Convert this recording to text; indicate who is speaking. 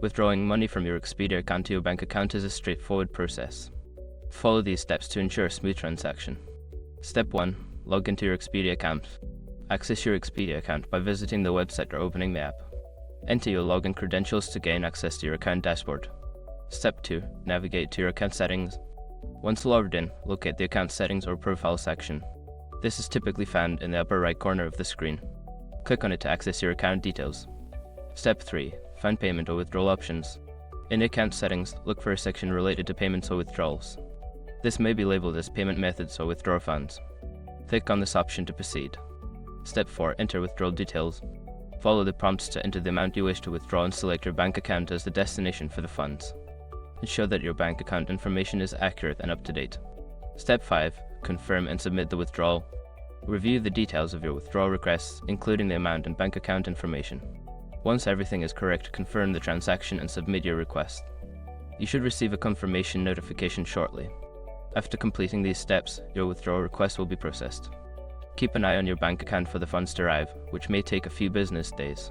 Speaker 1: Withdrawing money from your Expedia account to your bank account is a straightforward process. Follow these steps to ensure a smooth transaction. Step 1. Log into your Expedia account. Access your Expedia account by visiting the website or opening the app. Enter your login credentials to gain access to your account dashboard. Step 2. Navigate to your account settings. Once logged in, locate the account settings or profile section. This is typically found in the upper right corner of the screen. Click on it to access your account details. Step 3. Find payment or withdrawal options. In account settings, look for a section related to payments or withdrawals. This may be labeled as payment methods or withdraw funds. Click on this option to proceed. Step 4. Enter withdrawal details. Follow the prompts to enter the amount you wish to withdraw and select your bank account as the destination for the funds. Ensure that your bank account information is accurate and up to date. Step 5. Confirm and submit the withdrawal. Review the details of your withdrawal requests, including the amount and bank account information. Once everything is correct, confirm the transaction and submit your request. You should receive a confirmation notification shortly. After completing these steps, your withdrawal request will be processed. Keep an eye on your bank account for the funds to arrive, which may take a few business days.